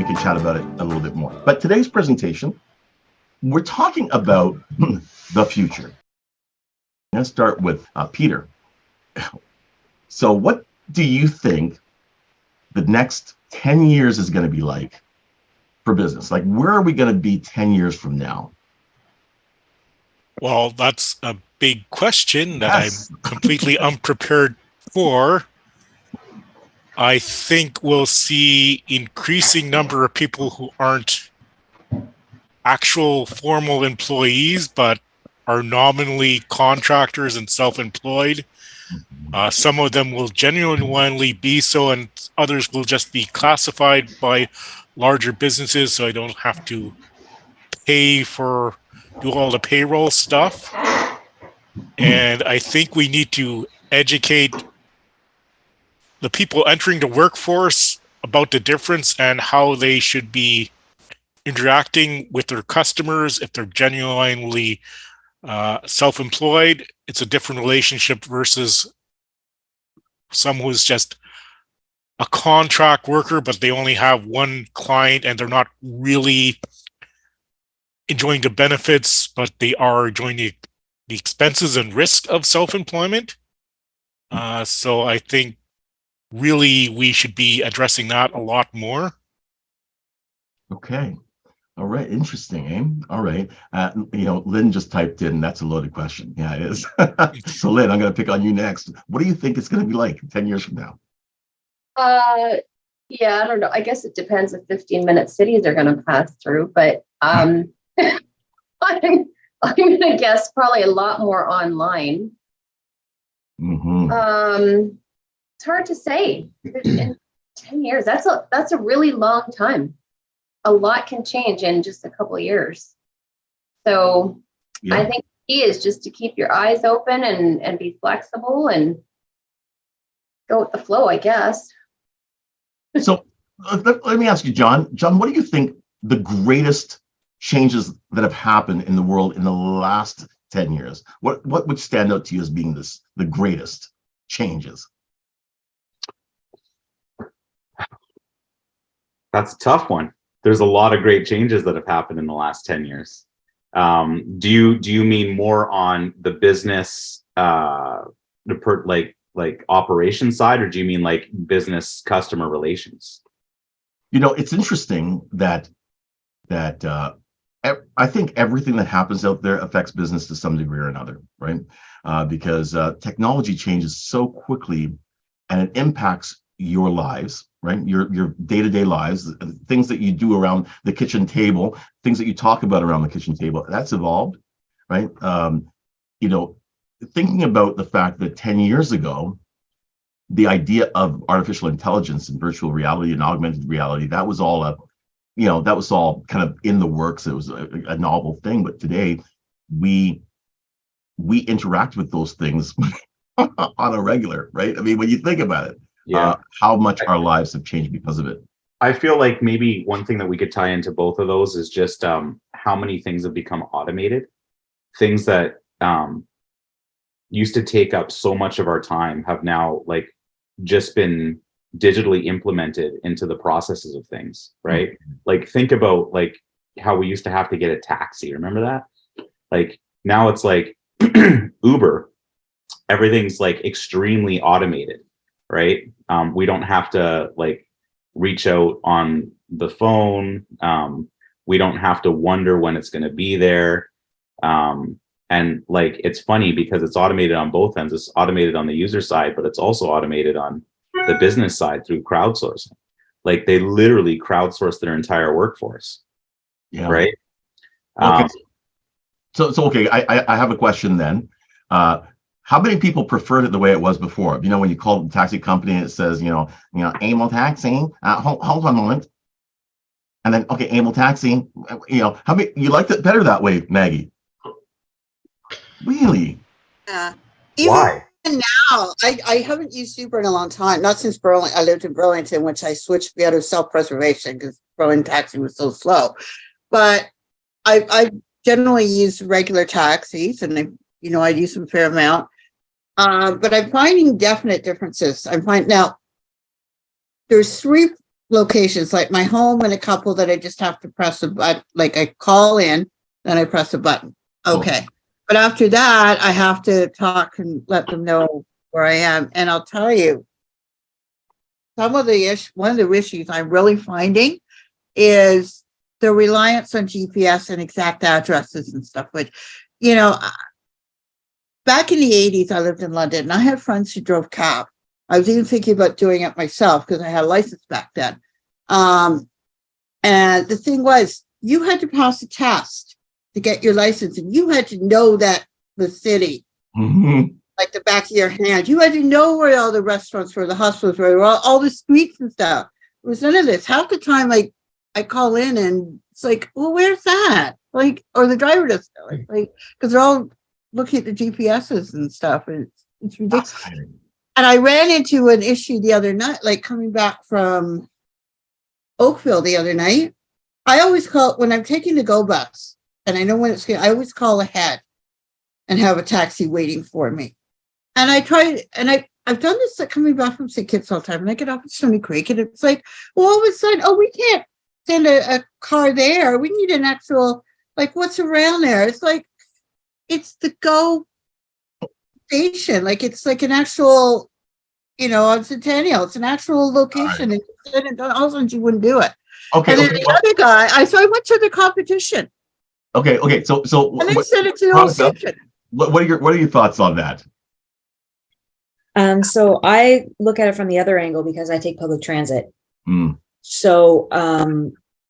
can chat about it a little bit more. But today's presentation, we're talking about the future. Let's start with Peter. So what do you think the next 10 years is going to be like for business? Like, where are we going to be 10 years from now? Well, that's a big question that Yes. I'm completely unprepared for. I think we'll see increasing number of people who aren't actual formal employees, but are nominally contractors and self-employed. Some of them will genuinely be so, and others will just be classified by larger businesses, so I don't have to do all the payroll stuff. And I think we need to educate the people entering the workforce about the difference and how they should be interacting with their customers. If they're genuinely self-employed, it's a different relationship versus someone who's just a contract worker, but they only have one client and they're not really enjoying the benefits, but they are enjoying the expenses and risk of self-employment. So I think really we should be addressing that a lot more. Okay. All right. Interesting, eh? All right. Lynn just typed in, that's a loaded question. Yeah, it is. So Lynn, I'm going to pick on you next. What do you think it's going to be like 10 years from now? Yeah, I don't know. I guess it depends if 15-minute cities are going to pass through, but I'm going to guess probably a lot more online. Mm-hmm. It's hard to say. In 10 years, that's a really long time. A lot can change in just a couple of years. So yeah. I think the key is just to keep your eyes open and be flexible and go with the flow, I guess. So let me ask you, John. John, what do you think the greatest changes that have happened in the world in the last 10 years? What would stand out to you as being the greatest changes? That's a tough one. There's a lot of great changes that have happened in the last 10 years. Do you mean more on the business, like operation side, or do you mean like business customer relations? It's interesting that I think everything that happens out there affects business to some degree or another, right? Because technology changes so quickly and it impacts your lives, right? Your day-to-day lives, things that you do around the kitchen table, things that you talk about around the kitchen table, that's evolved, right? Thinking about the fact that 10 years ago, the idea of artificial intelligence and virtual reality and augmented reality, that was all kind of in the works. It was a novel thing, but today we interact with those things on a regular, right? I mean, when you think about it, how much our lives have changed because of it. I feel like maybe one thing that we could tie into both of those is just how many things have become automated. Things that used to take up so much of our time have now like just been digitally implemented into the processes of things, right? Mm-hmm. Like think about like how we used to have to get a taxi. Remember that? Like now it's like Uber. Everything's like extremely automated, right? We don't have to like reach out on the phone. We don't have to wonder when it's going to be there. And like, it's funny because it's automated on both ends. It's automated on the user side, but it's also automated on the business side through crowdsourcing. Like they literally crowdsource their entire workforce. Yeah. Right. Okay. So okay. I have a question then. How many people preferred it the way it was before? When you call the taxi company and it says, able taxi, hold on a moment. And then, okay, able taxi, how many, you liked it better that way, Maggie? Really? Yeah. Why? Now, I haven't used Uber in a long time. Not since Burlington. I lived in Burlington, which I switched to be out of self-preservation because Burlington taxi was so slow. But I generally use regular taxis, and I use them a fair amount. But I'm finding definite differences. Now there's three locations, like my home and a couple that I just have to press a button, like I call in, then I press a button. Okay. But after that, I have to talk and let them know where I am. And I'll tell you, one of the issues I'm really finding is the reliance on GPS and exact addresses and stuff. But, you know, back in the 80s, I lived in London and I had friends who drove cab. I was even thinking about doing it myself because I had a license back then. And the thing was, you had to pass a test to get your license, and you had to know that the city, like the back of your hand. You had to know where all the restaurants were, the hospitals were, all the streets and stuff. There was none of this. Half the time, like I call in and it's like, well, where's that? Like, or the driver doesn't know, like, because they're all looking at the GPSs and stuff, and it's ridiculous. And I ran into an issue the other night, like coming back from Oakville the other night. I always call when I'm taking the GO bus, and I know when it's I always call ahead and have a taxi waiting for me. And I tried, and I've done this like coming back from St. Kitts all the time, and I get off at Stony Creek, and it's like, well, all of a sudden, oh, we can't send a car there. We need an actual, like, what's around there? It's like, it's the GO station, like it's like an actual, you know, on Centennial, it's an actual location. Right. And all of a sudden you wouldn't do it. Okay. And then the other guy, I went to the competition. Okay. So and they sent it to the whole station. What are your thoughts on that? So I look at it from the other angle because I take public transit. So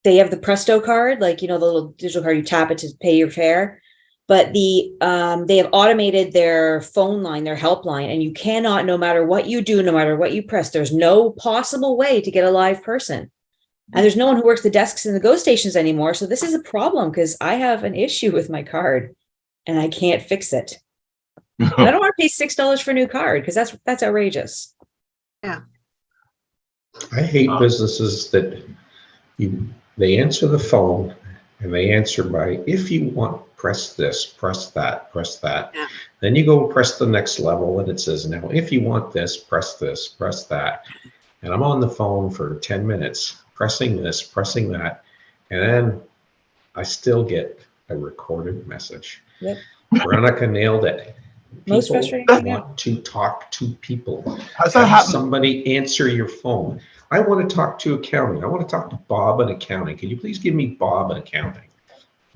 they have the Presto card, like, you know, the little digital card, you tap it to pay your fare. But they have automated their phone line, their helpline, and you cannot, no matter what you do, no matter what you press, there's no possible way to get a live person. And there's no one who works the desks in the GO stations anymore. So this is a problem because I have an issue with my card and I can't fix it. I don't want to pay $6 for a new card because that's outrageous. Yeah. I hate businesses that they answer the phone and they answer by, if you want, press this, press that, press that. Yeah. Then you go press the next level and it says, now, if you want this, press that. And I'm on the phone for 10 minutes, pressing this, pressing that. And then I still get a recorded message. Yep. Veronica nailed it. Most frustrating. Want to talk to people. How's that happen? Somebody answer your phone. I want to talk to accounting. I want to talk to Bob in accounting. Can you please give me Bob in accounting?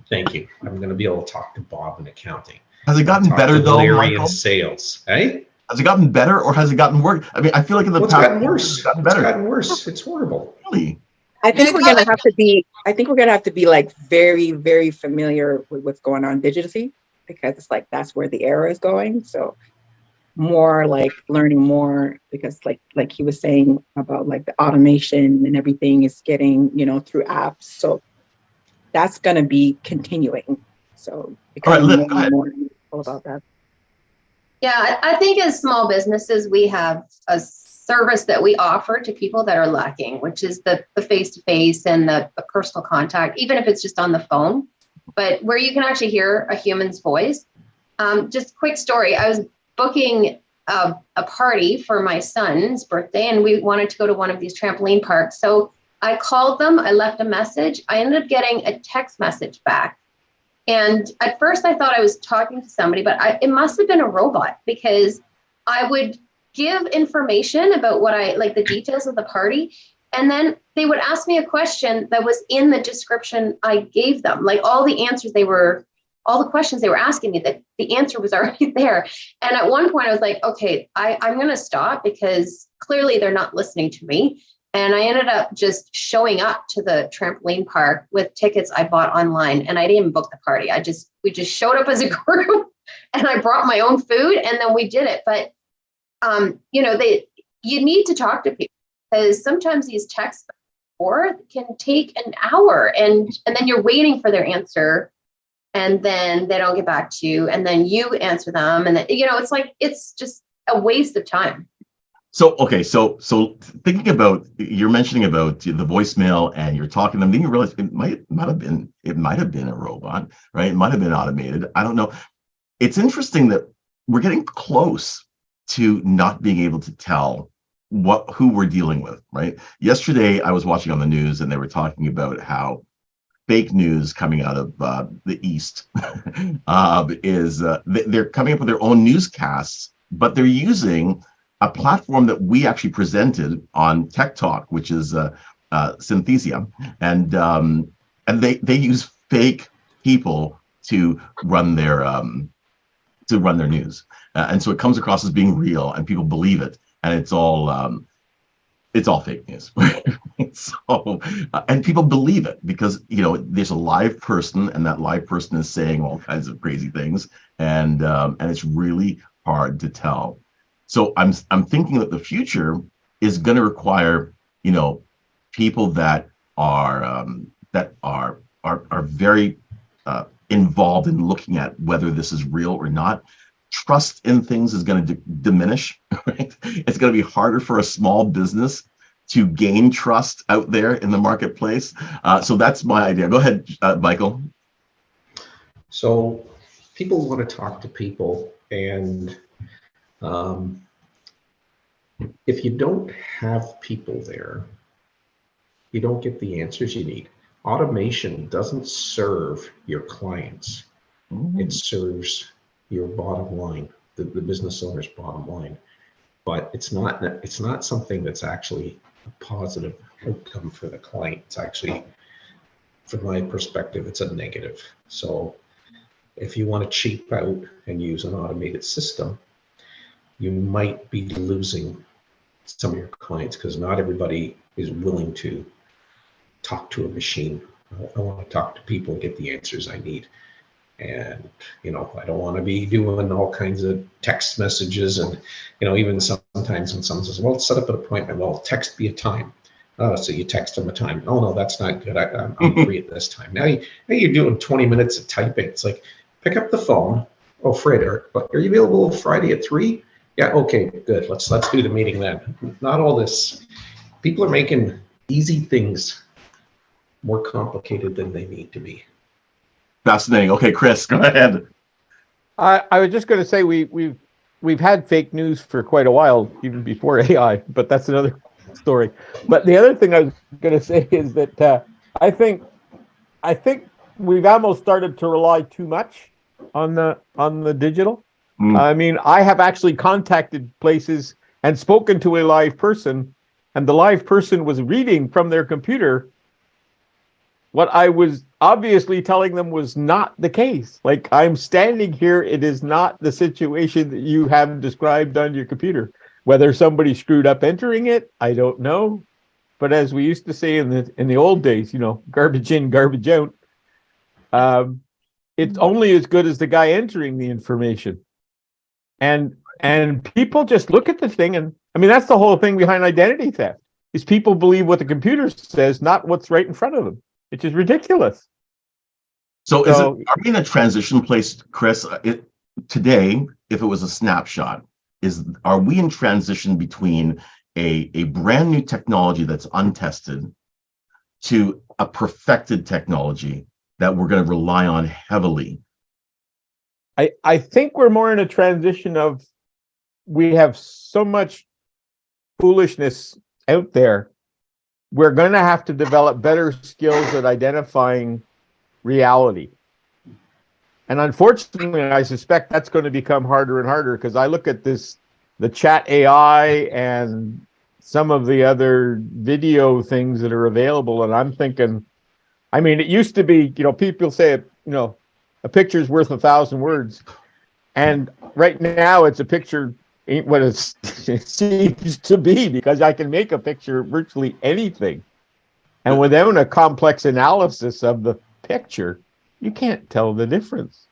Thank you. I'm going to be able to talk to Bob in accounting. Has it gotten better though, Larry Michael? in sales, hey? Has it gotten better or has it gotten worse? I mean, I feel like in the past, it's gotten worse. It's gotten better. It's gotten worse. It's horrible. Really? I think we're gonna have to be like very, very familiar with what's going on digitally, because it's like that's where the era is going. So more like learning more, because like he was saying about like the automation and everything is getting, you know, through apps. So that's gonna be continuing. So all right, more about that. Yeah, I think as small businesses, we have a service that we offer to people that are lacking, which is the face-to-face and the personal contact, even if it's just on the phone, but where you can actually hear a human's voice. Just quick story. I was booking a party for my son's birthday and we wanted to go to one of these trampoline parks. So I called them, I left a message. I ended up getting a text message back. And at first I thought I was talking to somebody, but it must have been a robot, because I would give information about what like the details of the party. And then they would ask me a question that was in the description I gave them, like all the answers all the questions they were asking me, that the answer was already there. And at one point I was like, okay, I'm going to stop because clearly they're not listening to me. And I ended up just showing up to the trampoline park with tickets I bought online, and I didn't even book the party. We just showed up as a group and I brought my own food and then we did it. But, you know, you need to talk to people, because sometimes these texts can take an hour and then you're waiting for their answer and then they don't get back to you and then you answer them. And then, you know, it's just a waste of time. So, okay. So thinking about, you're mentioning about the voicemail and you're talking to them, then you realize it might have been a robot, right? It might have been automated. I don't know. It's interesting that we're getting close to not being able to tell who we're dealing with, right? Yesterday, I was watching on the news, and they were talking about how fake news coming out of the East is they're coming up with their own newscasts, but they're using a platform that we actually presented on Tech Talk, which is Synthesia, and they use fake people to run their news, and so it comes across as being real, and people believe it, and it's all fake news. So and people believe it because there's a live person, and that live person is saying all kinds of crazy things, and it's really hard to tell. So I'm thinking that the future is going to require people that are very involved in looking at whether this is real or not. Trust in things is going to diminish, right? It's going to be harder for a small business to gain trust out there in the marketplace. So that's my idea. Go ahead, Michael. So people want to talk to people, and if you don't have people there, you don't get the answers you need. Automation doesn't serve your clients. It serves your bottom line, the business owner's bottom line. But it's not something that's actually a positive outcome for the client. It's actually, from my perspective, it's a negative. So if you want to cheap out and use an automated system, you might be losing some of your clients because not everybody is willing to talk to a machine. I want to talk to people and get the answers I need. And, I don't want to be doing all kinds of text messages. And, even sometimes when someone says, well, set up an appointment, well, text me a time. Oh, so you text them a time. Oh, no, that's not good. I'm free at this time. Now you're doing 20 minutes of typing. It's like, pick up the phone. Oh, Fred, are you available Friday at 3? Yeah, okay, good. Let's do the meeting then. Not all this. People are making easy things more complicated than they need to be. Fascinating. Okay, Chris, go ahead. I was just going to say we've had fake news for quite a while, even before AI, but that's another story. But the other thing I was going to say is that I think we've almost started to rely too much on the digital. I mean, I have actually contacted places and spoken to a live person, and the live person was reading from their computer what I was obviously telling them was not the case. Like, I'm standing here, it is not the situation that you have described on your computer. Whether somebody screwed up entering it, I don't know. But as we used to say in the old days, garbage in, garbage out. It's only as good as the guy entering the information. And people just look at the thing, and I mean, that's the whole thing behind identity theft, is people believe what the computer says, not what's right in front of them, which is ridiculous. So are we in a transition place, Chris? Today, if it was a snapshot, are we in transition between a brand new technology that's untested to a perfected technology that we're going to rely on heavily? I think we're more in a transition of, we have so much foolishness out there. We're going to have to develop better skills at identifying reality. And unfortunately, I suspect that's going to become harder and harder, because I look at the chat AI and some of the other video things that are available, and I'm thinking, I mean, it used to be, people say, a picture's worth 1,000 words. And right now it's a picture ain't what it seems to be, because I can make a picture virtually anything. And without a complex analysis of the picture, you can't tell the difference.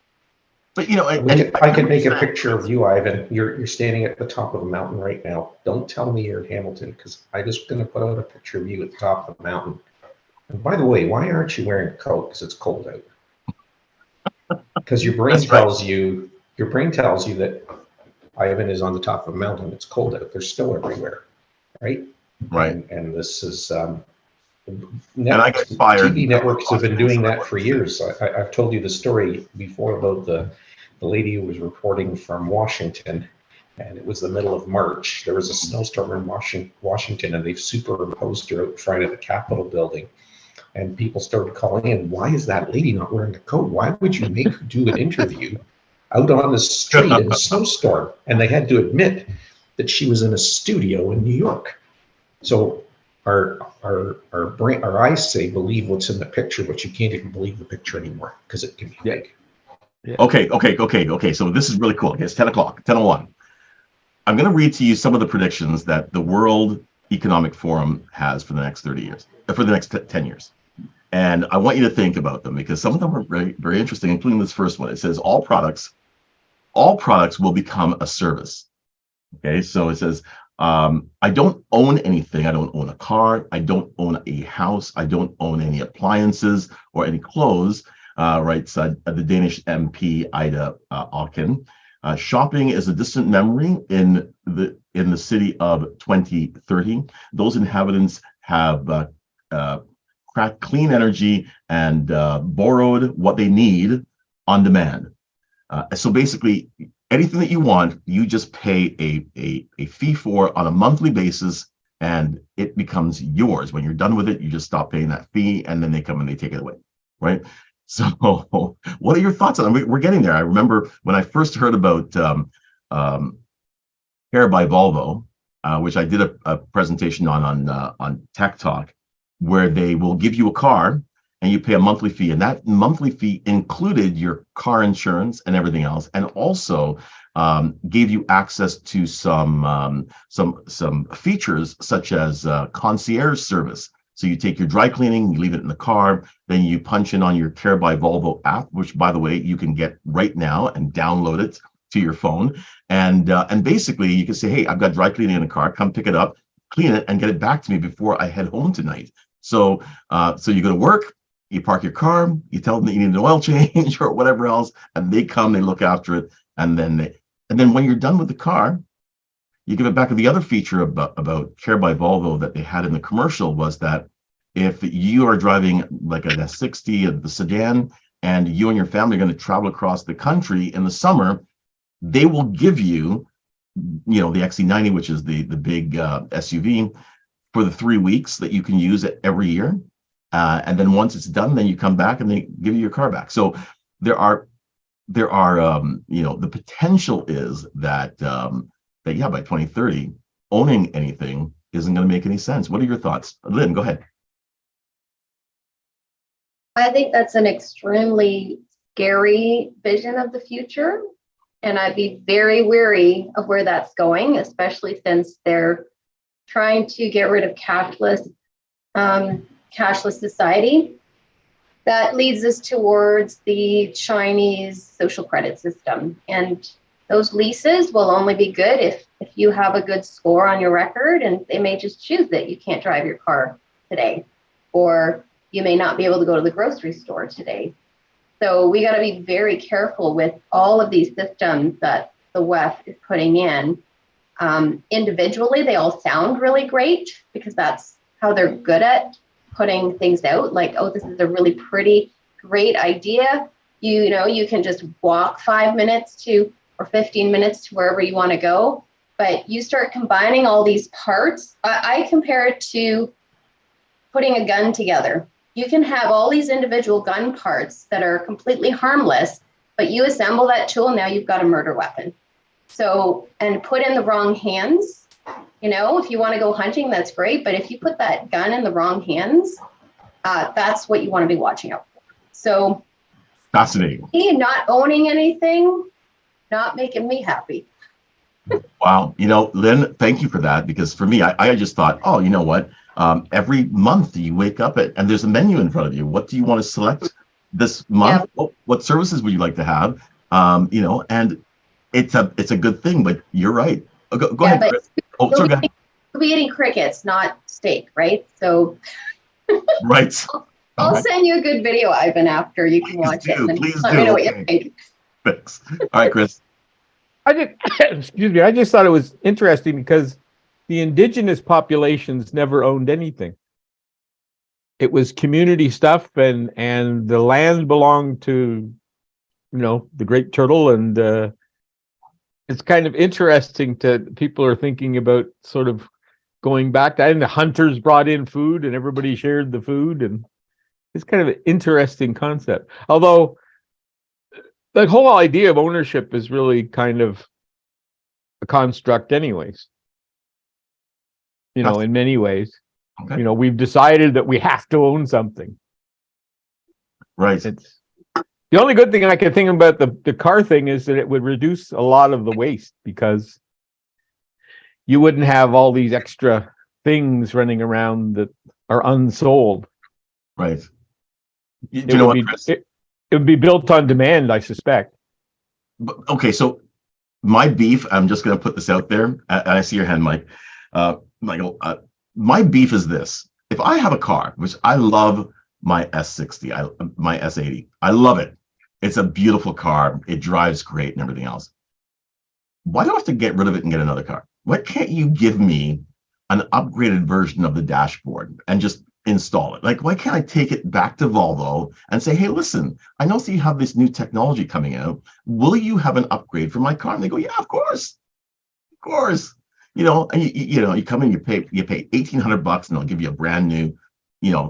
But I can make a picture of you, Ivan. You're standing at the top of a mountain right now. Don't tell me you're in Hamilton, because I'm just going to put out a picture of you at the top of the mountain. And by the way, why aren't you wearing a coat? Because it's cold out. Because your brain tells you that Ivan is on the top of a mountain. It's cold out. There's snow everywhere, right? Right. And this is and I got fired. TV networks have been doing that for years. I've told you the story before about the lady who was reporting from Washington, and it was the middle of March. There was a snowstorm in Washington, and they've superimposed her out in front of the Capitol building. And people started calling in, why is that lady not wearing a coat? Why would you make her do an interview out on the street in a snowstorm? And they had to admit that she was in a studio in New York. So our eyes say believe what's in the picture, but you can't even believe the picture anymore because it can be big. Yeah. Okay. So this is really cool. Okay, it's 10 o'clock, 10:01. I'm going to read to you some of the predictions that the World Economic Forum has for the next 30 years, for the next 10 years. And I want you to think about them because some of them are very, very interesting, including this first one. It says all products will become a service. Okay, so it says, I don't own anything. I don't own a car. I don't own a house. I don't own any appliances or any clothes, writes the Danish MP Ida Auken. Shopping is a distant memory in the city of 2030. Those inhabitants have cracked clean energy and borrowed what they need on demand. So basically, anything that you want, you just pay a fee for on a monthly basis, and it becomes yours. When you're done with it, you just stop paying that fee, and then they come and they take it away, right? So what are your thoughts on it? We're getting there. I remember when I first heard about Care by Volvo, which I did a presentation on Tech Talk, where they will give you a car and you pay a monthly fee, and that monthly fee included your car insurance and everything else, and also gave you access to some features such as concierge service. So you take your dry cleaning, you leave it in the car, then you punch in on your Care by Volvo app, which, by the way, you can get right now and download it to your phone. And basically, you can say, hey, I've got dry cleaning in the car, come pick it up, clean it, and get it back to me before I head home tonight. So you go to work, you park your car, you tell them that you need an oil change or whatever else, and they come, they look after it, and then when you're done with the car, you give it back. And the other feature about Care by Volvo that they had in the commercial was that if you are driving like a 60, the sedan, and you and your family are going to travel across the country in the summer, they will give you, the XC90, which is the big SUV, for the 3 weeks that you can use it every year. And then once it's done, then you come back and they give you your car back. So there are the potential is that by 2030, owning anything isn't going to make any sense. What are your thoughts? Lynn, go ahead. I think that's an extremely scary vision of the future. And I'd be very wary of where that's going, especially since they're trying to get rid of cashless society. That leads us towards the Chinese social credit system. And those leases will only be good if you have a good score on your record, and they may just choose that you can't drive your car today, or you may not be able to go to the grocery store today. So we got to be very careful with all of these systems that the WEF is putting in. Individually, they all sound really great because that's how they're good at putting things out. Like, oh, this is a really pretty, great idea. You can just walk 5 minutes or 15 minutes to wherever you want to go. But you start combining all these parts. I compare it to putting a gun together. You can have all these individual gun parts that are completely harmless, but you assemble that tool, now you've got a murder weapon. So, and put in the wrong hands, if you want to go hunting, that's great. But if you put that gun in the wrong hands, that's what you want to be watching out for. So Fascinating. Me not owning anything, not making me happy. Wow. Lynn, thank you for that, because for me, I just thought, oh, you know what? Every month you wake up and there's a menu in front of you. What do you want to select this month? Yeah. What services would you like to have? And it's a good thing, but you're right. Go ahead, Chris. Oh, sorry, go ahead. We'll be eating crickets, not steak, right? So Right. I'll send you a good video, Ivan, after you can watch it. Please Let do. me know what you think. Thanks. All right, Chris. Excuse me. I just thought it was interesting because the indigenous populations never owned anything. It was community stuff, and the land belonged to, the Great Turtle, and it's kind of interesting to people are thinking about sort of going back to, and the hunters brought in food and everybody shared the food, and it's kind of an interesting concept. Although the whole idea of ownership is really kind of a construct anyways. In many ways. Okay. We've decided that we have to own something. Right. It's the only good thing I can think about the car thing is that it would reduce a lot of the waste, because you wouldn't have all these extra things running around that are unsold. Right. Do It you know would what, be Chris? it would be built on demand, I suspect. Okay, so my beef, I'm just going to put this out there. And I see your hand, Mike. Michael, my beef is this. If I have a car, which I love my S60, my S80, I love it. It's a beautiful car. It drives great and everything else. Why do I have to get rid of it and get another car? Why can't you give me an upgraded version of the dashboard and just install it? Like, why can't I take it back to Volvo and say, hey, listen, I know that you have this new technology coming out. Will you have an upgrade for my car? And they go, yeah, of course. Of course. And you come in, you pay $1,800 and they'll give you a brand new,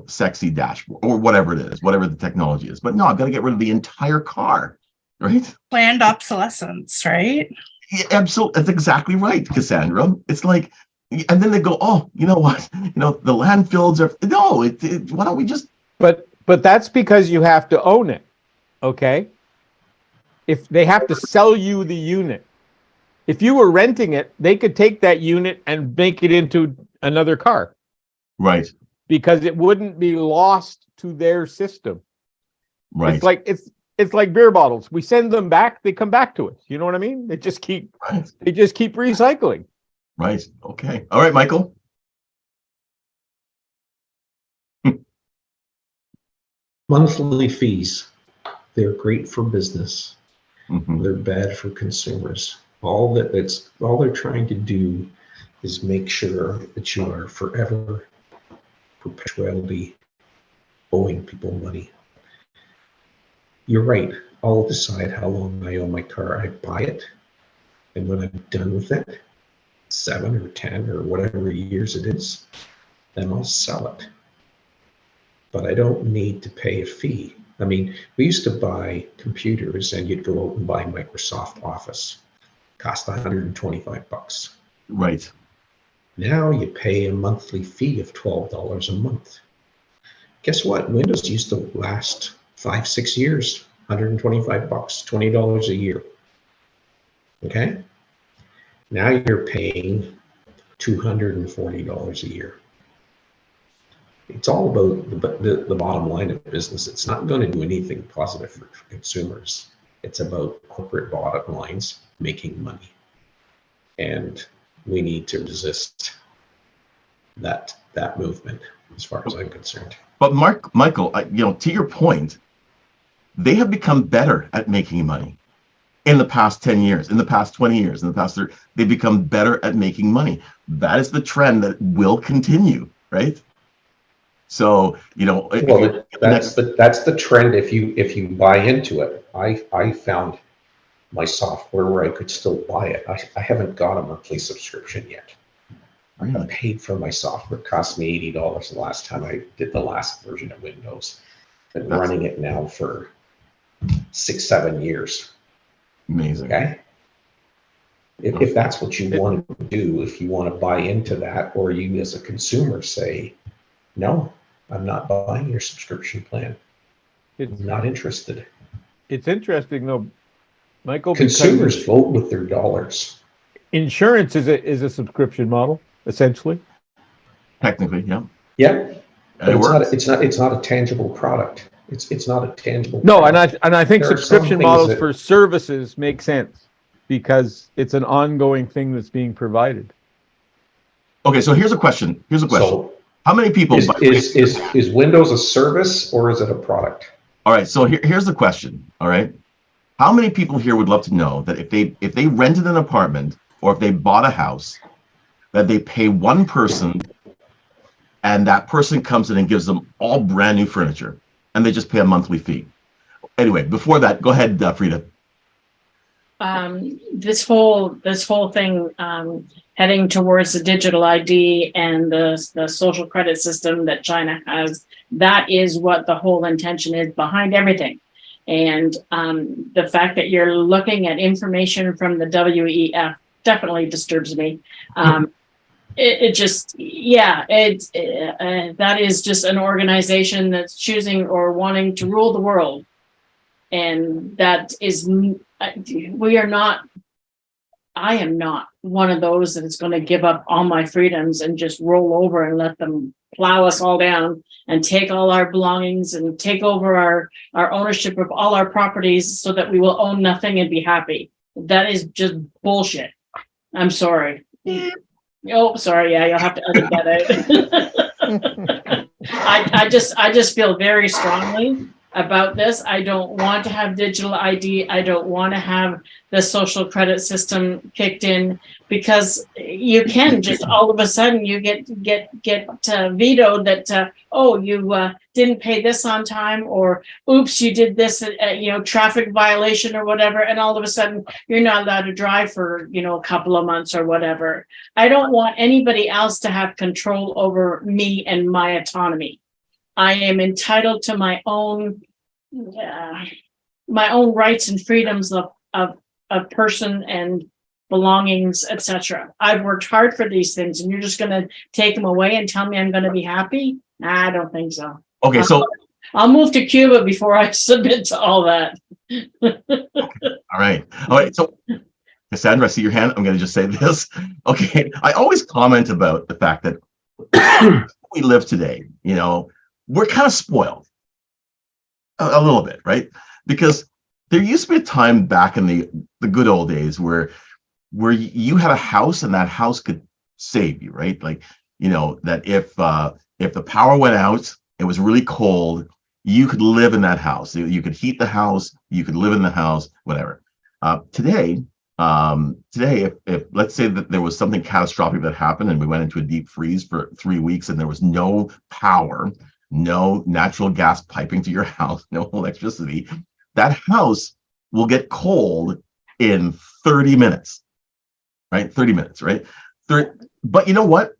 sexy dashboard or whatever it is, whatever the technology is. But no, I've got to get rid of the entire car, right? Planned obsolescence, right? Yeah, absolutely. That's exactly right, Cassandra. It's like, and then they go, oh, you know what? The landfills are, no, why don't we just. But that's because you have to own it. Okay. If they have to sell you the unit, if you were renting it, they could take that unit and make it into another car. Right. Because it wouldn't be lost to their system. Right. It's like beer bottles. We send them back, they come back to us. You know what I mean? They just keep recycling. Right. Okay. All right, Michael. Monthly fees. They're great for business. Mm-hmm. They're bad for consumers. All they're trying to do is make sure that you are forever, perpetually owing people money. You're right. I'll decide how long I own my car. I buy it, and when I'm done with it, 7 or 10 or whatever years it is, then I'll sell it. But I don't need to pay a fee. I mean, we used to buy computers and you'd go out and buy Microsoft Office. Cost $125. Right. Now you pay a monthly fee of $12 a month. Guess what? Windows used to last 5-6 years, $125, $20 a year. Okay? Now you're paying $240 a year. It's all about the bottom line of business. It's not going to do anything positive for consumers. It's about corporate bottom lines making money. And we need to resist that movement, as far as I'm concerned. But Michael, to your point, they have become better at making money in the past 10 years, in the past 20 years, in the past 30, they've become better at making money. That is the trend that will continue, right? So, well, that's the trend if you buy into it. I found my software where I could still buy it. I haven't got a monthly subscription yet. I paid for my software. It cost me $80 the last time I did the last version of Windows. Been running it now for 6-7 years. Amazing. Okay. If that's what you want to do, if you want to buy into that, or you as a consumer say, no, I'm not buying your subscription plan. I'm not interested. It's interesting though, Michael. Consumers vote with their dollars. Insurance is a subscription model, essentially. Technically, yeah. Yeah. But it's not a tangible product. It's not a tangible No, product. and I think There are subscription some models things for services make sense because it's an ongoing thing that's being provided. Okay, so here's a question. So how many people is Windows a service or is it a product? All right, so here's the question. All right. How many people here would love to know that if they rented an apartment or if they bought a house, that they pay one person and that person comes in and gives them all brand new furniture and they just pay a monthly fee? Anyway, before that, go ahead, Frida. this whole thing heading towards the digital ID and the social credit system that China has, that is what the whole intention is behind everything. And the fact that you're looking at information from the WEF definitely disturbs me. It just, yeah, that is just an organization that's choosing or wanting to rule the world. And that is, I am not one of those that is going to give up all my freedoms and just roll over and let them plow us all down and take all our belongings and take over our ownership of all our properties so that we will own nothing and be happy. That is just bullshit. I'm sorry. Oh, sorry. Yeah, you'll have to edit that out. I just feel very strongly about this. I don't want to have digital ID. I don't want to have the social credit system kicked in, because you can just all of a sudden you get vetoed that you didn't pay this on time, or oops, you did this traffic violation or whatever, and all of a sudden you're not allowed to drive for a couple of months or whatever. I don't want anybody else to have control over me and my autonomy. I am entitled to my own rights and freedoms of person and belongings, etc. I've worked hard for these things, and you're just going to take them away and tell me I'm going to be happy? Nah, I don't think so. Okay, so I'll move to Cuba before I submit to all that. All right. So, Cassandra, I see your hand. I'm going to just say this. Okay, I always comment about the fact that we live today. We're kind of spoiled a little bit, right? Because there used to be a time back in the good old days where you had a house and that house could save you, right? Like, that if the power went out, it was really cold, you could live in that house. You could heat the house, you could live in the house, whatever. Today, if let's say that there was something catastrophic that happened and we went into a deep freeze for 3 weeks and there was no power, no natural gas piping to your house, no electricity, that house will get cold in 30 minutes, right? 30 minutes, right? But you know what?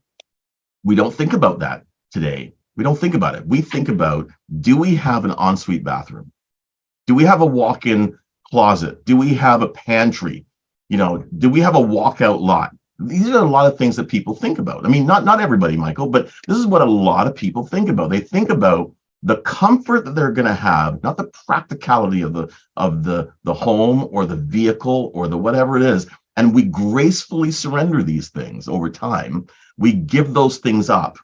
We don't think about that today. We don't think about it. We think about, do we have an ensuite bathroom? Do we have a walk-in closet? Do we have a pantry? Do we have a walkout lot? These are a lot of things that people think about. I mean, not everybody, Michael, but this is what a lot of people think about. They think about the comfort that they're going to have, not the practicality of the home or the vehicle or the whatever it is. And we gracefully surrender these things over time. We give those things up.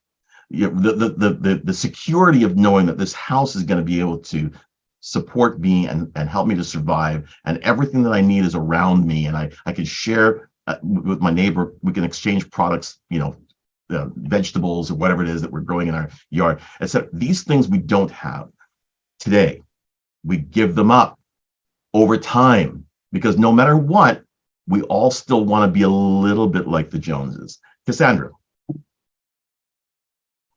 The security of knowing that this house is going to be able to support me and help me to survive, and everything that I need is around me, and I can share with my neighbor. We can exchange products, vegetables or whatever it is that we're growing in our yard, except these things we don't have today. We give them up over time because no matter what, we all still want to be a little bit like the Joneses. Cassandra.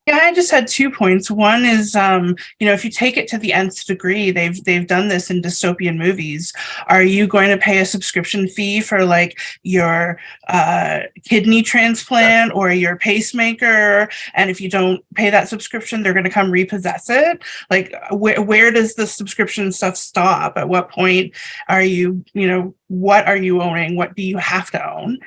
Yeah, I just had 2 points. One is, if you take it to the nth degree, they've done this in dystopian movies. Are you going to pay a subscription fee for like your kidney transplant or your pacemaker? And if you don't pay that subscription, they're going to come repossess it. Like, where does the subscription stuff stop? At what point are you, what are you owning? What do you have to own?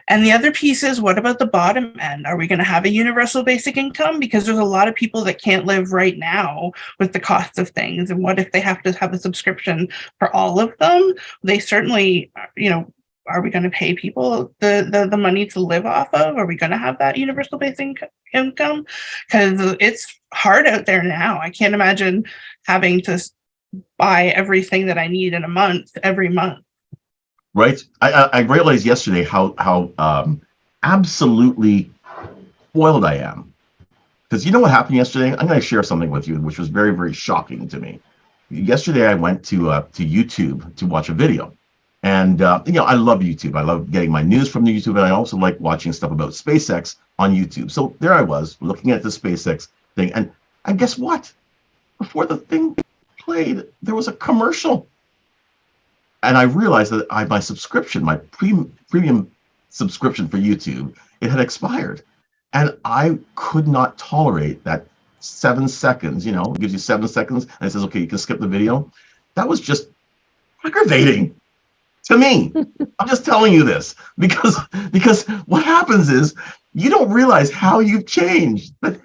And the other piece is, what about the bottom end? Are we going to have a universal basic income? Because there's a lot of people that can't live right now with the cost of things. And what if they have to have a subscription for all of them? They certainly, are we going to pay people the money to live off of? Are we going to have that universal basic income? Because it's hard out there now. I can't imagine having to buy everything that I need in a month every month. Right. I realized yesterday how absolutely spoiled I am. Because you know what happened yesterday? I'm going to share something with you, which was very, very shocking to me. Yesterday, I went to YouTube to watch a video. And, I love YouTube. I love getting my news from the YouTube. And I also like watching stuff about SpaceX on YouTube. So there I was looking at the SpaceX thing. And guess what? Before the thing played, there was a commercial. and I realized that my subscription, my premium subscription for YouTube, it had expired. And I could not tolerate that 7 seconds, it gives you 7 seconds and it says, okay, you can skip the video. That was just aggravating to me. I'm just telling you this because what happens is you don't realize how you've changed. That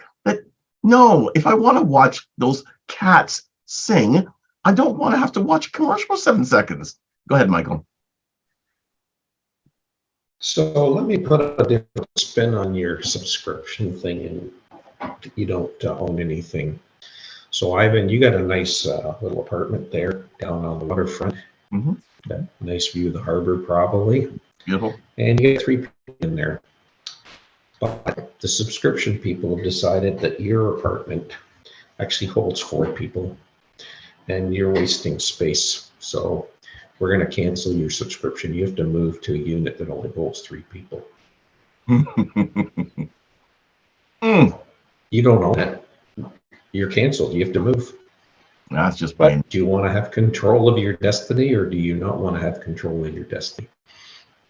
no, if I want to watch those cats sing, I don't want to have to watch a commercial for 7 seconds. Go ahead, Michael. So let me put a different spin on your subscription thing, and you don't own anything. So Ivan, you got a nice little apartment there down on the waterfront. Mm-hmm. Got a nice view of the harbor, probably. Beautiful. And you get 3 people in there. But the subscription people have decided that your apartment actually holds 4 people, and you're wasting space. So we're going to cancel your subscription. You have to move to a unit that only holds 3 people. You don't own it. You're canceled. You have to move. That's just plain. Do you want to have control of your destiny, or do you not want to have control of your destiny?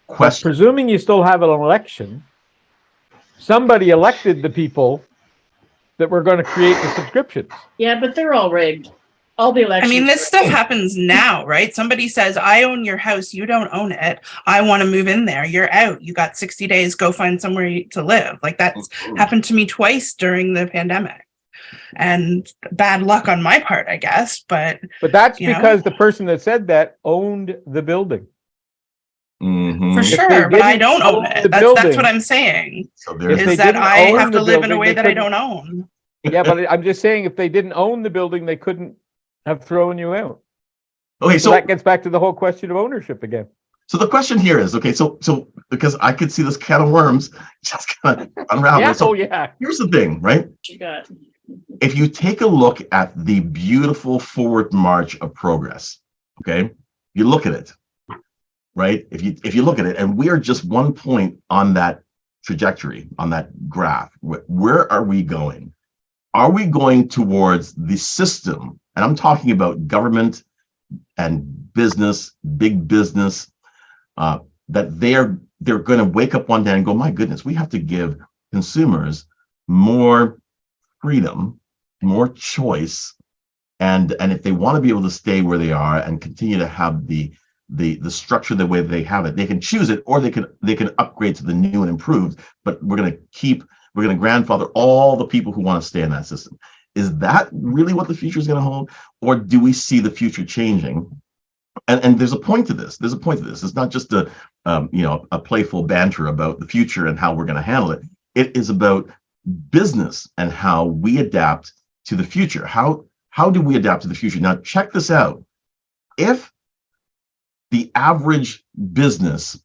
Question. Presuming you still have an election, somebody elected the people that were going to create the subscriptions. Yeah, but they're all rigged. All the elections. I mean, this stuff happens now, right? Somebody says, I own your house. You don't own it. I want to move in there. You're out. You got 60 days. Go find somewhere to live. Like that's happened to me twice during the pandemic. And bad luck on my part, I guess. But that's because the person that said that owned the building. Mm-hmm. For sure, but I don't own it. That's what I'm saying. So is that I have to live in a way that I don't own. Yeah, but I'm just saying if they didn't own the building, they couldn't have thrown you out. Okay, so that gets back to the whole question of ownership again. So the question here is, okay, so because I could see this can of worms just kind of unravel. Yeah, so here's the thing, right? You got. If you take a look at the beautiful forward march of progress, okay, you look at it, right? If you look at it, and we are just 1 point on that trajectory, on that graph, where are we going? Are we going towards the system? And I'm talking about government and business, big business, that they're going to wake up one day and go, my goodness, we have to give consumers more freedom, more choice, and if they want to be able to stay where they are and continue to have the structure the way they have it, they can choose it, or they can upgrade to the new and improved. But we're going to grandfather all the people who want to stay in that system. Is that really what the future is going to hold, or do we see the future changing? And there's a point to this. There's a point to this. It's not just a playful banter about the future and how we're going to handle it. It is about business and how we adapt to the future. How do we adapt to the future? Now, check this out. If the average business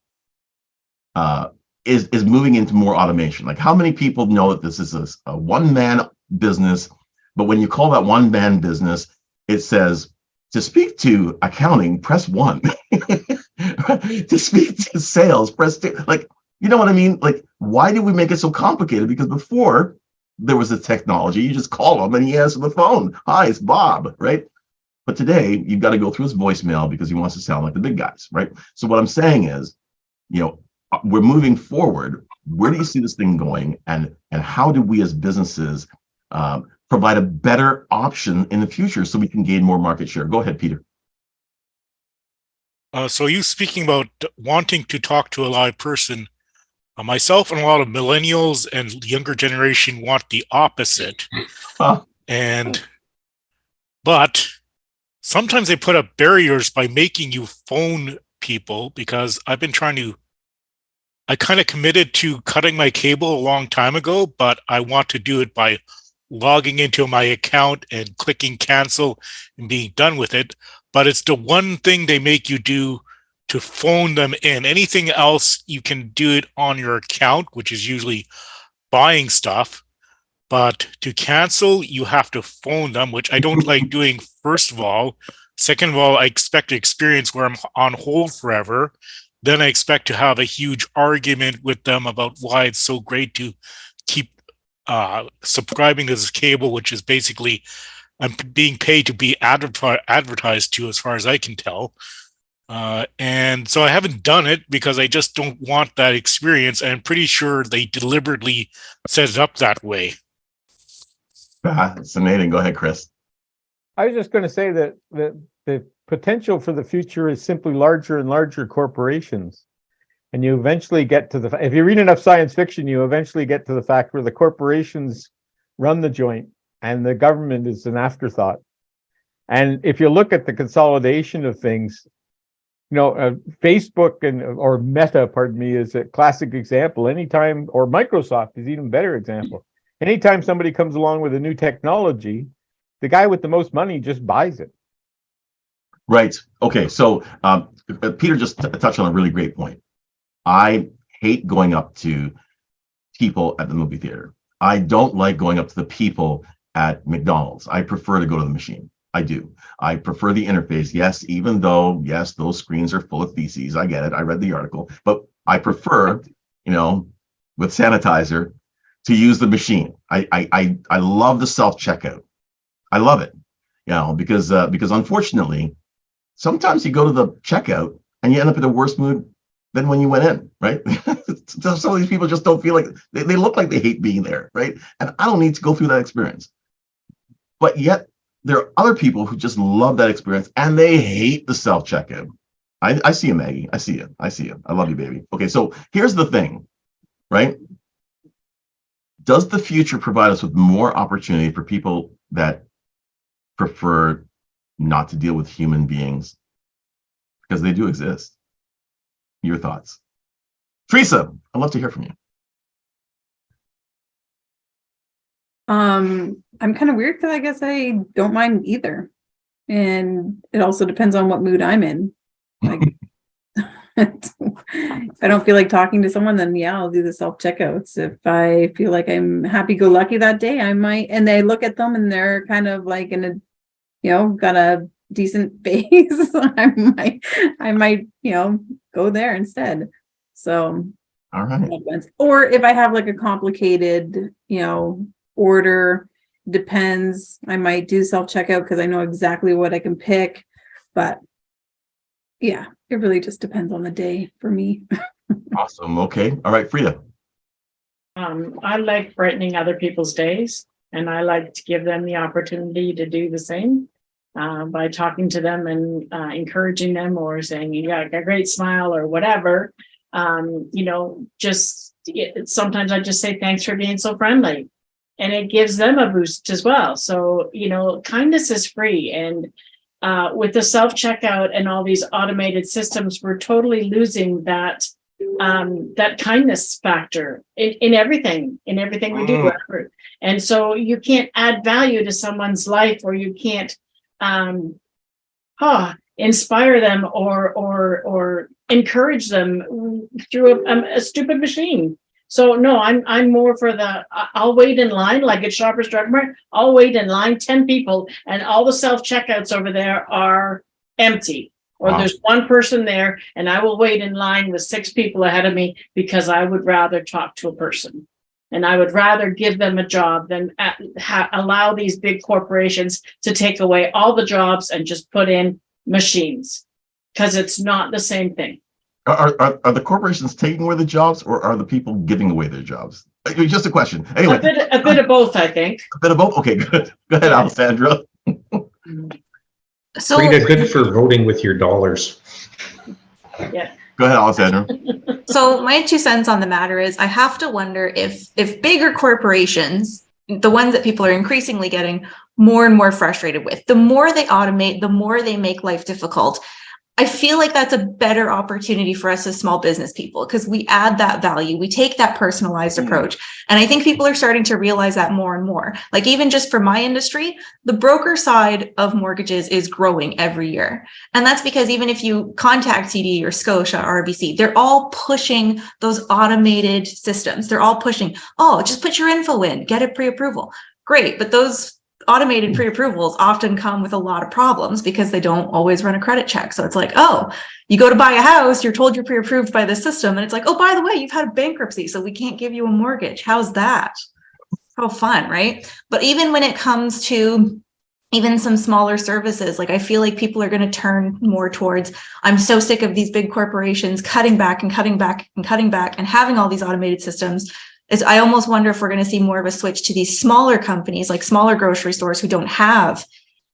is moving into more automation, like how many people know that this is a one-man business, but when you call that one-man business, it says, to speak to accounting, press 1. To speak to sales, press 2. Like, you know what I mean? Like, why do we make it so complicated? Because before there was the technology, you just call him and he answers the phone. Hi, it's Bob, right? But today you've got to go through his voicemail because he wants to sound like the big guys, right? So what I'm saying is, we're moving forward. Where do you see this thing going? And how do we as businesses provide a better option in the future so we can gain more market share? Go ahead, Peter. So you speaking about wanting to talk to a live person, myself and a lot of millennials and younger generation want the opposite. But sometimes they put up barriers by making you phone people, because I kind of committed to cutting my cable a long time ago, but I want to do it by logging into my account and clicking cancel and being done with it. But it's the one thing they make you do to phone them in. Anything else, you can do it on your account, which is usually buying stuff. But to cancel, you have to phone them, which I don't like doing, first of all. Second of all, I expect an experience where I'm on hold forever. Then I expect to have a huge argument with them about why it's so great to keep subscribing to this cable, which is basically I'm being paid to be advertised to, as far as I can tell. And so I haven't done it because I just don't want that experience. And I'm pretty sure they deliberately set it up that way. Fascinating. Go ahead, Chris. I was just going to say that the potential for the future is simply larger and larger corporations. And you eventually get to if you read enough science fiction, you eventually get to the fact where the corporations run the joint and the government is an afterthought. And if you look at the consolidation of things, Facebook or Meta, pardon me, is a classic example. Anytime, or Microsoft is even better example. Anytime somebody comes along with a new technology, the guy with the most money just buys it. Right. Okay. So Peter just touched on a really great point. I hate going up to people at the movie theater. I don't like going up to the people at McDonald's. I prefer to go to the machine. I do. I prefer the interface. Yes, even though, yes, those screens are full of feces. I get it. I read the article, but I prefer, with sanitizer, to use the machine. I love the self-checkout. I love it, because unfortunately, sometimes you go to the checkout and you end up in a worse mood than when you went in, right? Some of these people just don't feel like, they look like they hate being there, right? And I don't need to go through that experience. But yet, there are other people who just love that experience and they hate the self-checkout. I see you, Maggie. I see you. I love you, baby. Okay, so here's the thing, right? Does the future provide us with more opportunity for people that prefer not to deal with human beings? Because they do exist. Your thoughts? Teresa, I'd love to hear from you. I'm kind of weird because I guess I don't mind either. And it also depends on what mood I'm in. Like, if I don't feel like talking to someone, then yeah, I'll do the self-checkouts. If I feel like I'm happy-go-lucky that day, I might, and they look at them and they're kind of like in a, got a decent face, I might, go there instead. So, all right. Or if I have like a complicated, order, depends. I might do self-checkout because I know exactly what I can pick. But yeah, it really just depends on the day for me. Awesome. Okay. All right, Frida. I like brightening other people's days, and I like to give them the opportunity to do the same by talking to them and encouraging them, or saying, you got a great smile or whatever. Sometimes I just say, thanks for being so friendly. And it gives them a boost as well. So, kindness is free. And with the self-checkout and all these automated systems, we're totally losing that kindness factor in everything we do. And so you can't add value to someone's life, or you can't inspire them or encourage them through a stupid machine. So no, I'm more for I'll wait in line like at Shoppers Drug Mart. I'll wait in line 10 people and all the self-checkouts over there are empty. Or there's one person there and I will wait in line with 6 people ahead of me because I would rather talk to a person. And I would rather give them a job than allow these big corporations to take away all the jobs and just put in machines, because it's not the same thing. Are the corporations taking away the jobs, or are the people giving away their jobs? Just a question. Anyway, a bit of both, I think. A bit of both. Okay, good. Go ahead, Alessandra. So Frida, good for voting with your dollars. Yeah. Go ahead, Alessandra. So my 2 cents on the matter is, I have to wonder if bigger corporations, the ones that people are increasingly getting more and more frustrated with, the more they automate, the more they make life difficult. I feel like that's a better opportunity for us as small business people, because we add that value, we take that personalized approach. And I think people are starting to realize that more and more. Like, even just for my industry, the broker side of mortgages is growing every year. And that's because even if you contact TD or Scotia or RBC, they're all pushing those automated systems. They're all pushing, just put your info in, get a pre-approval. Great, but those automated pre-approvals often come with a lot of problems because they don't always run a credit check. So it's like, you go to buy a house, you're told you're pre-approved by the system, and it's like, by the way, you've had a bankruptcy, so we can't give you a mortgage. How's that? How fun, right? But even when it comes to even some smaller services. Like I feel like people are going to turn more towards, I'm so sick of these big corporations cutting back and cutting back and cutting back and having all these automated systems. I almost wonder if we're going to see more of a switch to these smaller companies, like smaller grocery stores who don't have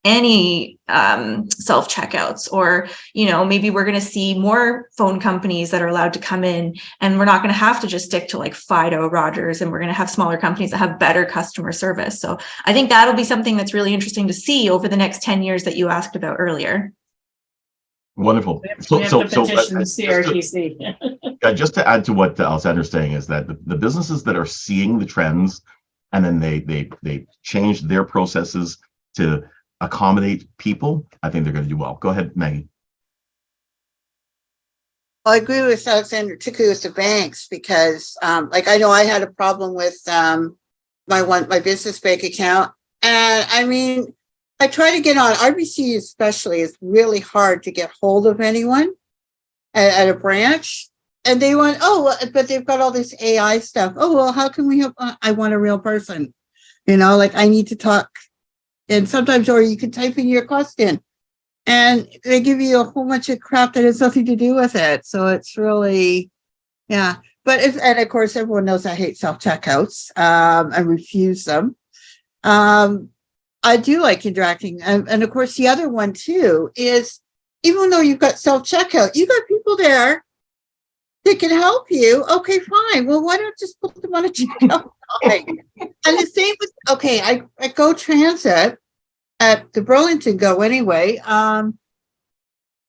any self-checkouts, or, you know, maybe we're going to see more phone companies that are allowed to come in, and we're not going to have to just stick to like Fido, Rogers, and we're going to have smaller companies that have better customer service. So I think that'll be something that's really interesting to see over the next 10 years that you asked about earlier. Wonderful. We have to petition the CRTC. Just to add to what Alexander's saying is that the businesses that are seeing the trends and then they change their processes to accommodate people, I think they're going to do well. Go ahead, Maggie. I agree with Alexander, particularly with the banks, because like I know I had a problem with my business bank account. And I mean, I try to get on RBC especially. It's really hard to get hold of anyone at a branch. And they want, but they've got all this AI stuff. Oh, well, how can we help? I want a real person, you know, like I need to talk. And sometimes, or you can type in your question and they give you a whole bunch of crap that has nothing to do with it. So it's really, yeah. But and of course, everyone knows I hate self-checkouts. I refuse them. I do like interacting. And of course, the other one too is, even though you've got self-checkout, you got people there that can help you. Okay, fine. Well, why don't just put them on a checkout line? And the same with, okay, I Go Transit at the Burlington Go anyway.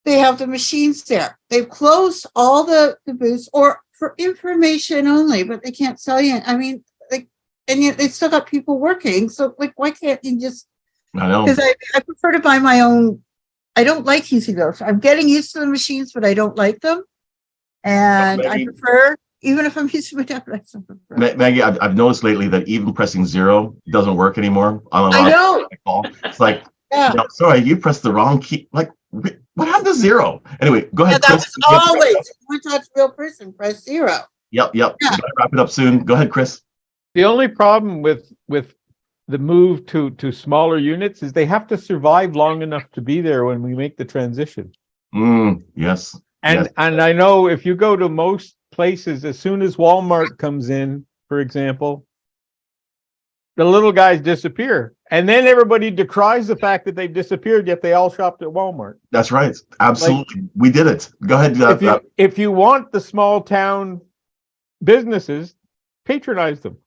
They have the machines there. They've closed all the booths, or for information only, but they can't sell you. I mean, like, and yet they still got people working. So like, why can't you just, I know. because I prefer to buy my own. I don't like using those. I'm getting used to the machines, but I don't like them. And I prefer, even if I'm using my tablet, I still prefer. Maggie, I've noticed lately that even pressing 0 doesn't work anymore. I know. It's like, Yeah. no, sorry, you pressed the wrong key. Like, what happened to 0? Anyway, go ahead. Yeah, that Chris. was always, if you want to talk to a real person, press 0. Yep. Yeah. We gotta wrap it up soon. Go ahead, Chris. The only problem with the move to smaller units is they have to survive long enough to be there when we make the transition. Yes. And I know if you go to most places, as soon as Walmart comes in, for example, the little guys disappear. And then everybody decries the fact that they've disappeared, yet they all shopped at Walmart. That's right. Absolutely. We did it. Go ahead. If you want the small town businesses, patronize them.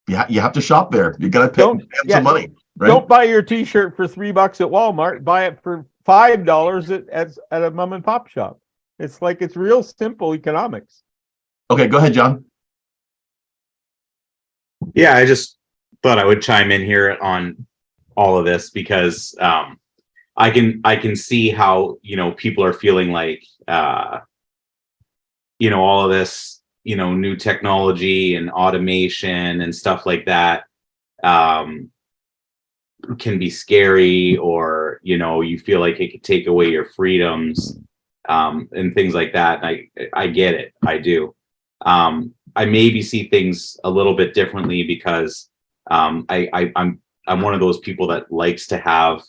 Yeah, you have to shop there. You got to pay them some money. Right? Don't buy your T-shirt for $3 at Walmart. Buy it for $5 at a mom and pop shop. It's like, it's real simple economics. Okay, go ahead, John. Yeah, I just thought I would chime in here on all of this because I can see how, you know, people are feeling like you know, all of this, you know, new technology and automation and stuff like that can be scary, or, you know, you feel like it could take away your freedoms and things like that. And I get it. I do. I maybe see things a little bit differently because I'm one of those people that likes to have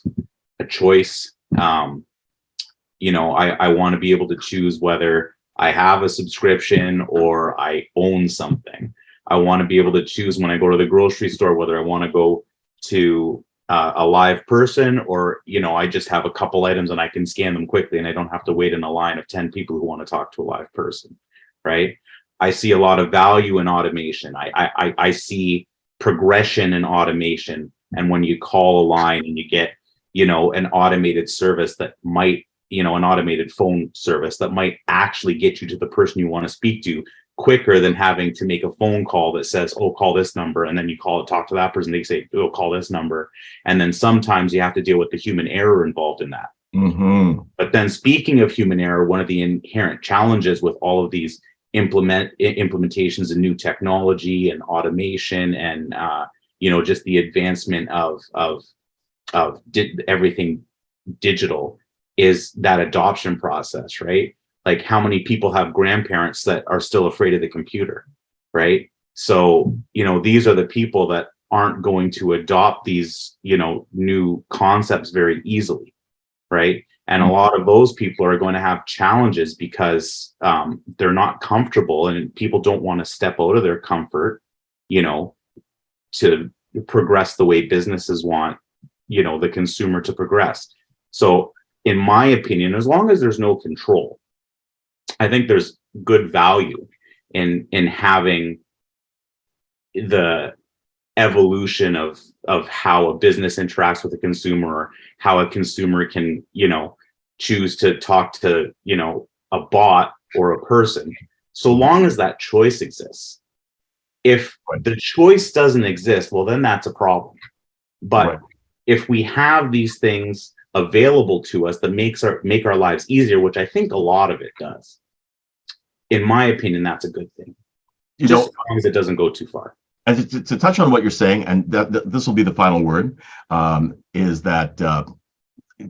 a choice. You know, I want to be able to choose whether I have a subscription or I own something. I want to be able to choose when I go to the grocery store whether I want to go to a live person, or, you know, I just have a couple items and I can scan them quickly and I don't have to wait in a line of 10 people who want to talk to a live person, right? I see a lot of value in automation. I see progression in automation. And when you call a line and you get, you know, an automated service that might, you know, an automated phone service that might actually get you to the person you want to speak to quicker than having to make a phone call that says, oh, call this number. And then you talk to that person. They say, oh, call this number. And then sometimes you have to deal with the human error involved in that. Mm-hmm. But then speaking of human error, one of the inherent challenges with all of these implementations of new technology and automation and, you know, just the advancement of everything digital is that adoption process, right? Like, how many people have grandparents that are still afraid of the computer, right? So, you know, these are the people that aren't going to adopt these, new concepts very easily, right? And a lot of those people are going to have challenges because they're not comfortable, and people don't want to step out of their comfort, to progress the way businesses want, the consumer to progress. So in my opinion, as long as there's no control, I think there's good value in having the evolution of how a business interacts with a consumer, or how a consumer can, choose to talk to, a bot or a person, so long as that choice exists. If the choice doesn't exist, well, then that's a problem. But if we have these things available to us that make our lives easier, which I think a lot of it does, in my opinion, that's a good thing. As long as it doesn't go too far. And to touch on what you're saying, and that this will be the final word, is that,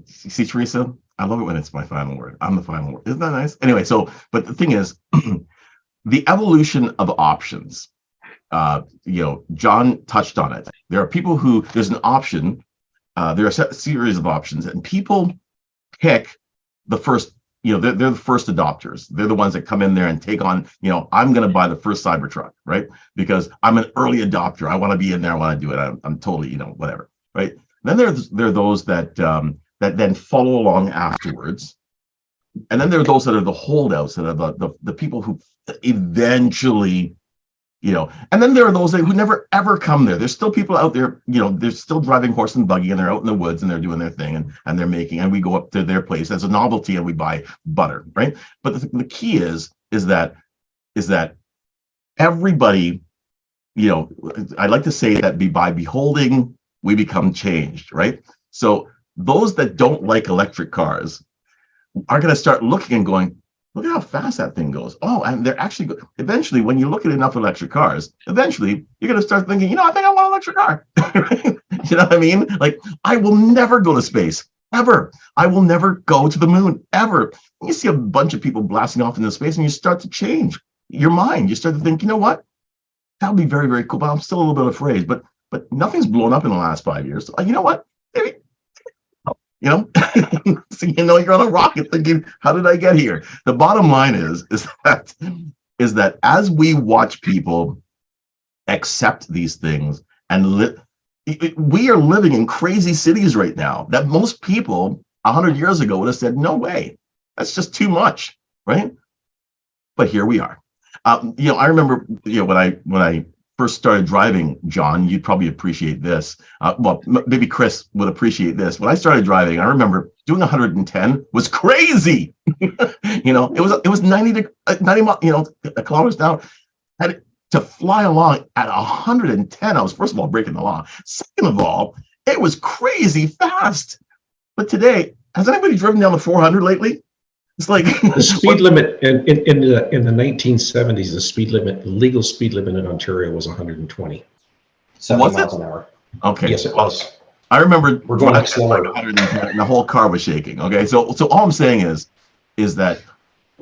see, Teresa, I love it when it's my final word. I'm the final word. Isn't that nice? Anyway, but the thing is, the evolution of options, John touched on it. There are people there's an option, there are a series of options, and people pick the first, they're the first adopters. They're the ones that come in there and take on, I'm going to buy the first Cybertruck, right? Because I'm an early adopter. I want to be in there. I want to do it. I'm totally, whatever, right? Then there are those that then follow along afterwards. And then there are those that are the holdouts, that are the people who eventually, and then there are those who never ever come there. There's still people out there, they're still driving horse and buggy, and they're out in the woods and they're doing their thing, and they're making, and we go up to their place as a novelty and we buy butter, right? But the key is that everybody, I like to say that by beholding, we become changed, right? So those that don't like electric cars are going to start looking and going, look at how fast that thing goes. Oh, and they're actually, eventually, when you look at enough electric cars, eventually you're going to start thinking, I think I want an electric car. You know what I mean? Like, I will never go to space, ever. I will never go to the moon, ever. And you see a bunch of people blasting off into space, and you start to change your mind. You start to think, that would be very, very cool, but I'm still a little bit afraid. But nothing's blown up in the last 5 years. So, you know what? Maybe. So you're on a rocket thinking, how did I get here? The bottom line is that as we watch people accept these things and we are living in crazy cities right now that most people 100 years ago would have said, no way, that's just too much, right? But here we are. I remember, when I first started driving, John, you'd probably appreciate this. Maybe Chris would appreciate this. When I started driving, I remember doing 110 was crazy. It was 90 kilometers down. And to fly along at 110, I was, first of all, breaking the law. Second of all, it was crazy fast. But today, has anybody driven down the 400 lately? It's like the speed limit in the 1970s. The legal speed limit in Ontario was 120. 7 miles an hour. Okay. Yes, it was. I remember we're going slower. 110, and the whole car was shaking. Okay, so all I'm saying is that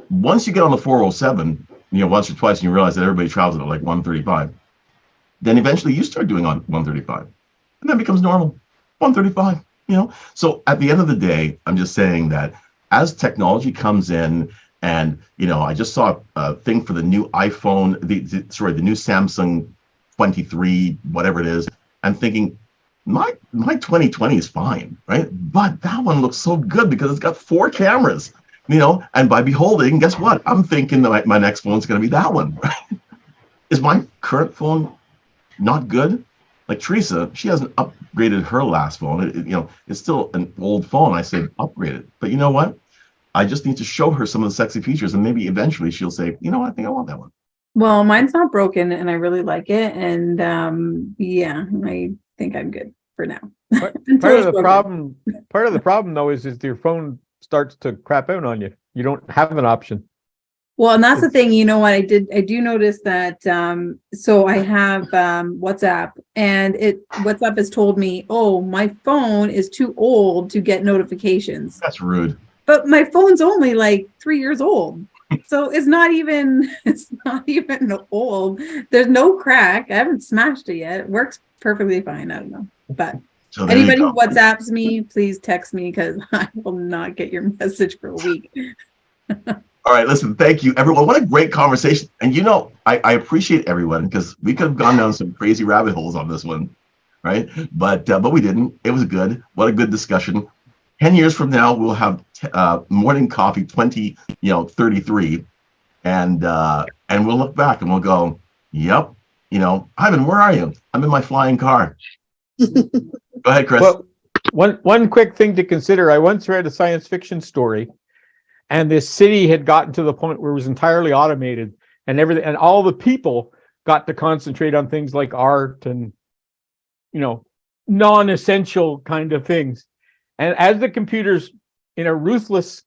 once you get on the 407, once or twice, and you realize that everybody travels at like 135, then eventually you start doing on 135, and that becomes normal. 135. So at the end of the day, I'm just saying that as technology comes in, and I just saw a thing for the new iPhone, the new Samsung 23, whatever it is. I'm thinking, my 2020 is fine, right? But that one looks so good because it's got 4 cameras, And by beholding, guess what? I'm thinking that my next phone is going to be that one. Right? Is my current phone not good? Like Teresa, she hasn't upgraded her last phone. It's still an old phone. I said upgrade it, but you know what? I just need to show her some of the sexy features, and maybe eventually she'll say, I think I want that one. Well, mine's not broken, and I really like it, and I think I'm good for now. Part of the problem, though, is your phone starts to crap out on you. You don't have an option. Well, and that's the thing, what I do notice that, so I have WhatsApp, and WhatsApp has told me, oh, my phone is too old to get notifications. That's rude. But my phone's only like 3 years old. So it's not even old. There's no crack. I haven't smashed it yet. It works perfectly fine. I don't know. But So there you anybody go. who WhatsApps me, please text me because I will not get your message for a week. All right, listen, thank you, everyone. What a great conversation. And I appreciate everyone because we could have gone down some crazy rabbit holes on this one, right? But we didn't. It was good. What a good discussion. 10 years from now, we'll have morning coffee 2033, and we'll look back and we'll go, yep, Ivan, where are you? I'm in my flying car. Go ahead, Chris. Well, one quick thing to consider. I once read a science fiction story, and this city had gotten to the point where it was entirely automated, and everything, and all the people got to concentrate on things like art and non-essential kind of things. And as the computers, in a ruthless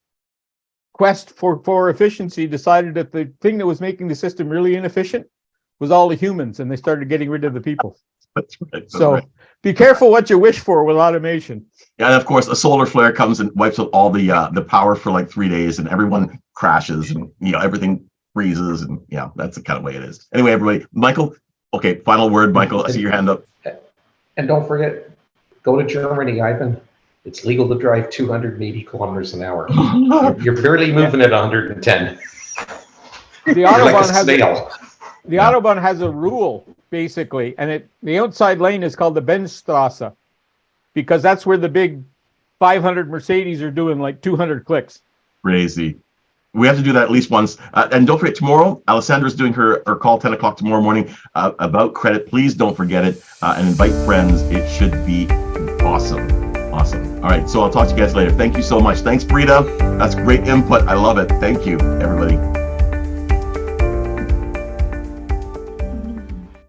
quest for efficiency, decided that the thing that was making the system really inefficient was all the humans, and they started getting rid of the people. That's right. So be careful what you wish for with automation. Yeah, and of course, a solar flare comes and wipes out all the power for like 3 days, and everyone crashes, and everything freezes, and that's the kind of way it is. Anyway, everybody, Michael. Okay, final word, Michael. I see your hand up. And don't forget, go to Germany, Ivan. It's legal to drive 280 kilometers an hour. You're barely moving at 110. The You're like a Autobahn has snail. the Autobahn has a rule basically, and the outside lane is called the Benzstrasse because that's where the big 500 Mercedes are doing like 200 clicks. Crazy. We have to do that at least once. And don't forget, tomorrow, Alessandra's doing her call 10 o'clock tomorrow morning about credit. Please don't forget it and invite friends. It should be awesome. Awesome. All right. So I'll talk to you guys later. Thank you so much. Thanks, Brita. That's great input. I love it. Thank you, everybody.